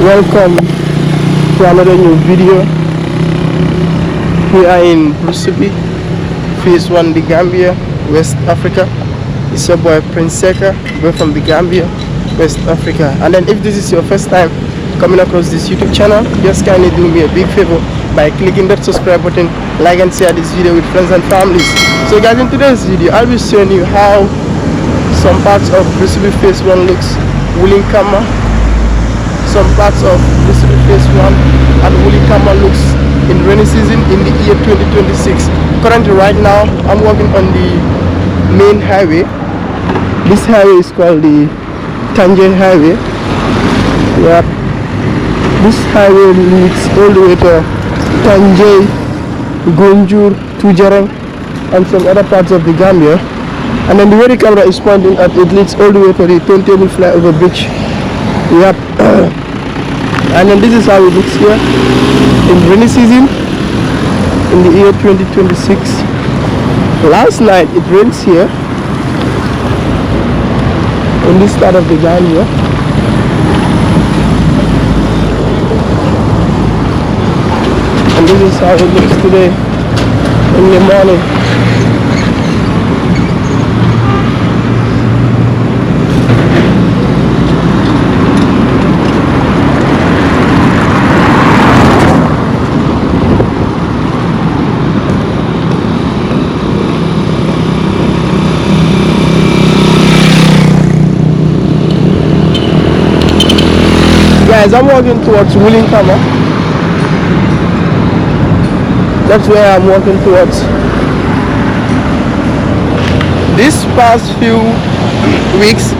Welcome to another new video. We are in Brusubi, Phase 1, the Gambia, West Africa. It's your boy Prince Seka. We're from the Gambia, West Africa. And then if this is your first time coming across this YouTube channel, just kindly do me a big favor by clicking that subscribe button, like and share this video with friends and families. So guys, in today's video I'll be showing you how some parts of Brusubi Phase 1 looks, Wullinkama, some parts of Brusubi Phase 1 and Wullinkama looks in rainy season in the year 2026. Currently right now I'm walking on the main highway. This highway is called the Tangier Highway. Yeah, this highway leads all the way to Tangier, Gunjur, Tujarang and some other parts of the Gambia. And then the way the camera is pointing at, it leads all the way to the turntable flyover bridge. Yep. And then this is how it looks here in rainy season in the year 2026. Last night it rains here in this part of the Gambia. And this is how it looks today in the morning. Guys, I'm walking towards Wullinkama. That's where I'm walking towards. These past few weeks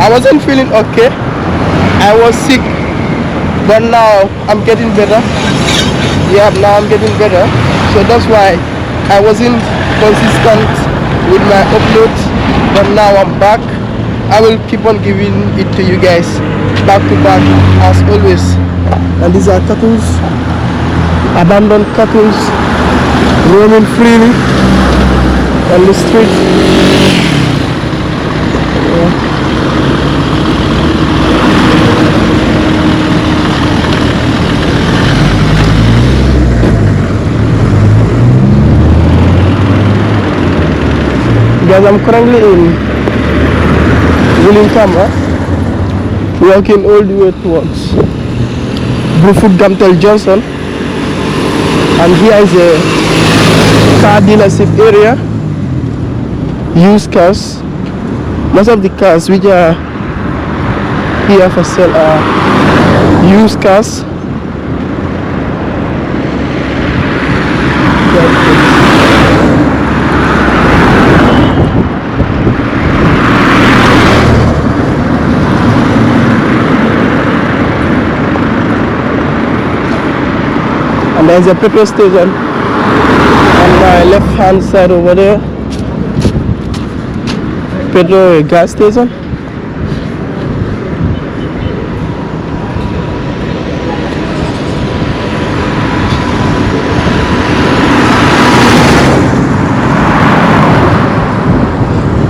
I wasn't feeling okay. I was sick, but now I'm getting better. Yeah, now I'm getting better. So that's why I wasn't consistent with my uploads, but now I'm back. I will keep on giving it to you guys back to back as always. And these are cattles, abandoned cattles roaming freely on the street. Guys, I'm currently in Wullinkama, walking all the way towards Brufut Johnson, and here is a car dealership area. Used cars. Most of the cars which are here for sale are used cars. And there's a petrol station on my left hand side over there. Petrol gas station.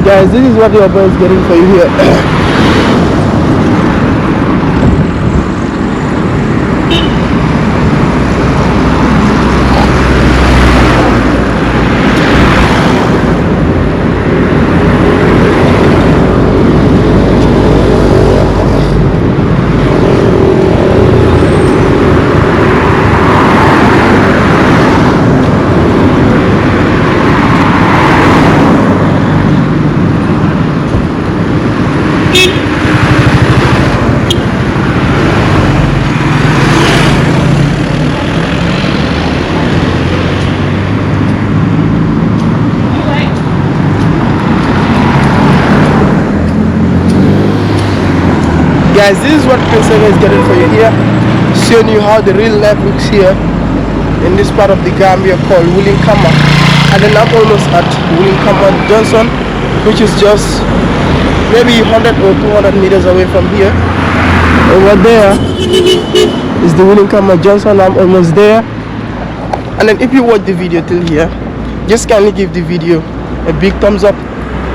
Guys, this is what your boy is getting for you here. Guys, this is what Prince Seka is getting for you here, showing you how the real life looks here in this part of the Gambia called Wullinkama. And then I'm almost at Wullinkama Johnson, which is just maybe 100 or 200 meters away from here. Over there is the Wullinkama Johnson. I'm almost there. And then if you watch the video till here, just kindly give the video a big thumbs up.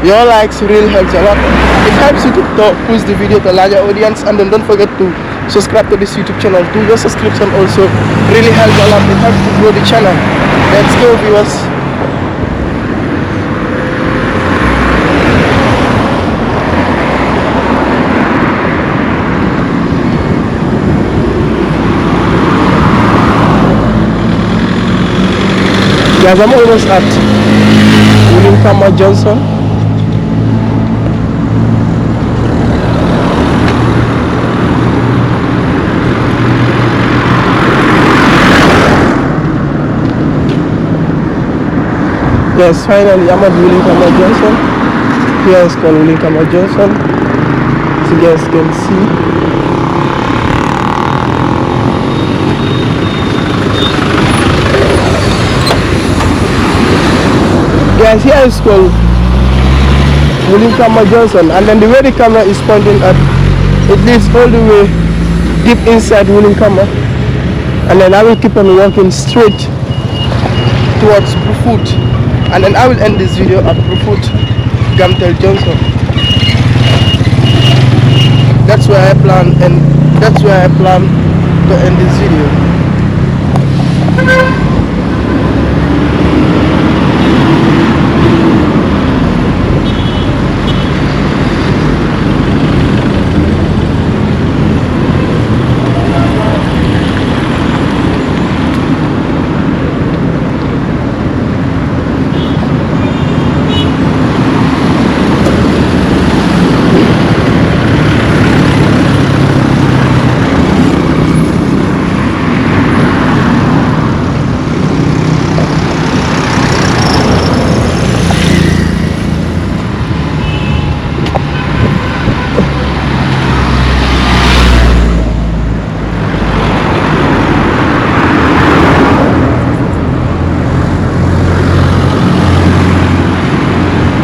Your likes really helps a lot. It helps you to push the video to a larger audience, and then don't forget to subscribe to this YouTube channel too. Your subscription also really helps a lot. It helps to grow the channel. Let's go, viewers. Guys, I'm almost at Wullinkama Johnson. Yes, finally I'm at Wullinkama Johnson. Here is called Wullinkama Johnson. As you guys can see. Guys, here is called Wullinkama Johnson, and then the way the camera is pointing at, it leads all the way deep inside Wullinkama, and then I will keep on walking straight towards Brufut, and then I will end this video at Brufut Gamtel Johnson. That's where I plan, and that's where I plan to end this video.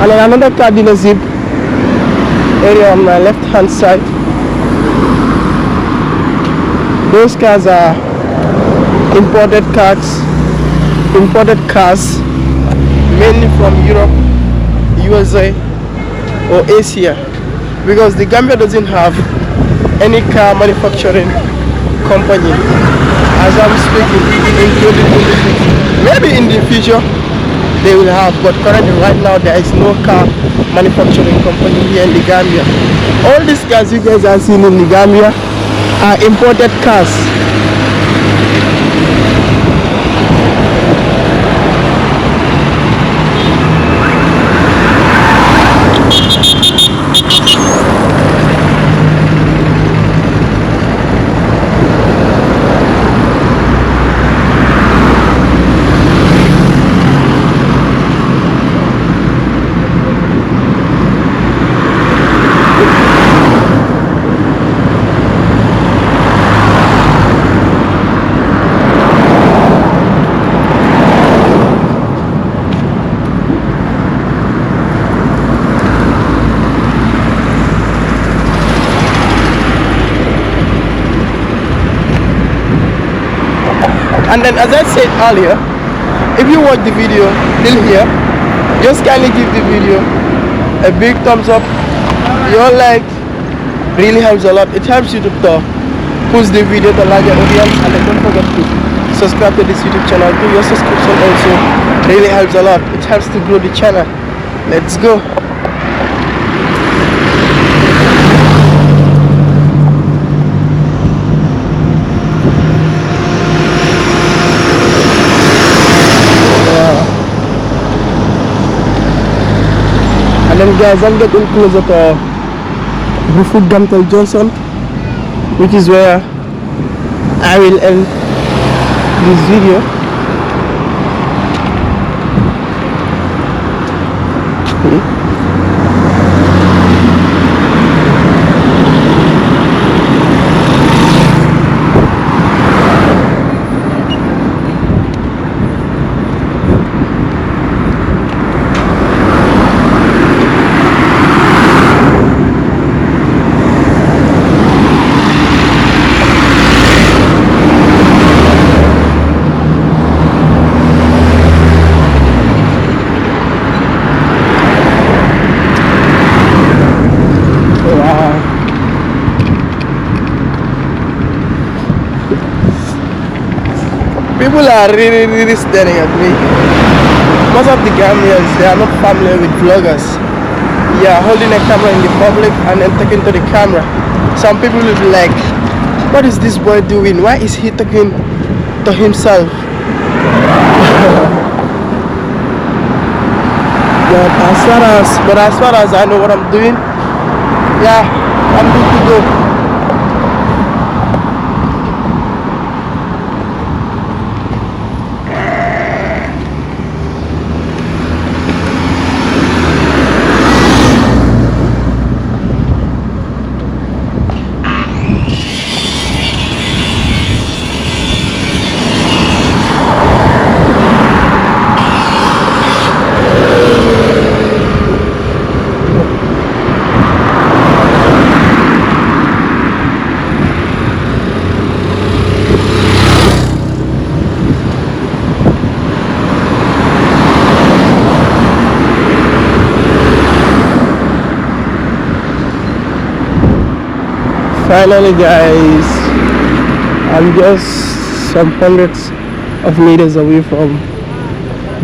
And then another car dealership area on my left hand side. Those cars are imported cars mainly from Europe, USA or Asia, because the Gambia doesn't have any car manufacturing company as I'm speaking in 2026. Maybe in the future they will have, but currently right now there is no car manufacturing company here in the Gambia. All these cars you guys are seeing in the Gambia are imported cars. And then, as I said earlier, if you watch the video till here, just kindly give the video a big thumbs up. Your like really helps a lot. It helps you to push the video to larger audience, and then don't forget to subscribe to this YouTube channel. Do your subscription also really helps a lot. It helps to grow the channel. Let's go. And then guys, I'm getting closer to Brufut Gamtel Johnson, which is where I will end this video. People are really staring at me. Most of the Gambians, they are not familiar with vloggers. Yeah, holding a camera in the public and then talking to the camera. Some people will be like, what is this boy doing? Why is he talking to himself? But as far as I know what I'm doing, yeah, I'm good to go. Finally guys, I'm just some hundreds of meters away from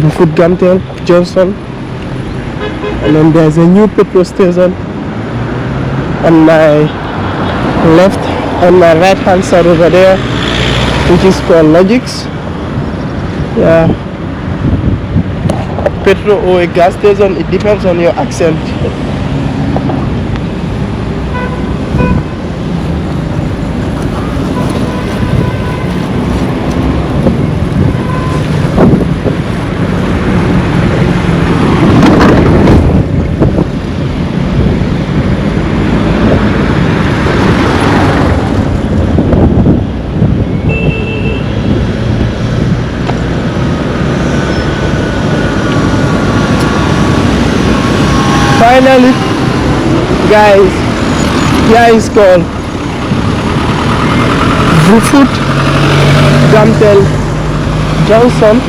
Bufut Gamtel Johnson, and then there's a new petrol station on my left, on my right hand side over there, which is called Logix. Yeah, petrol or a gas station, it depends on your accent. Finally guys, here is called Bufut Gamtel Johnson.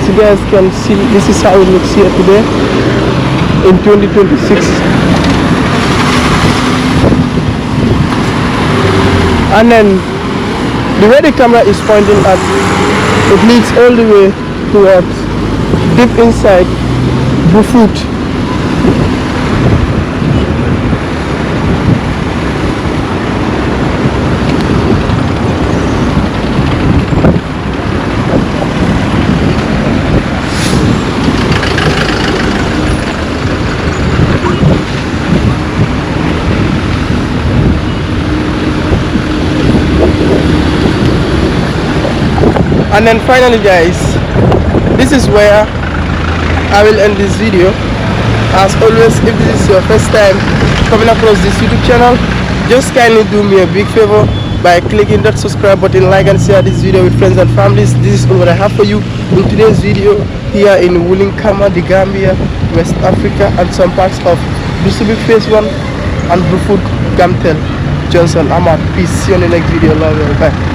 So you guys can see, this is how it looks here today in 2026. And then the way the camera is pointing at, it leads all the way towards deep inside Bufut. And then finally guys, this is where I will end this video. As always, if this is your first time coming across this YouTube channel, just kindly do me a big favor by clicking that subscribe button, like and share this video with friends and families. This is all what I have for you in today's video here in Wullinkama, the Gambia, West Africa, and some parts of Busubi Phase 1 and Bufut Gamtel Johnson. I'm out. Peace. See you in the next video. Love you. Bye.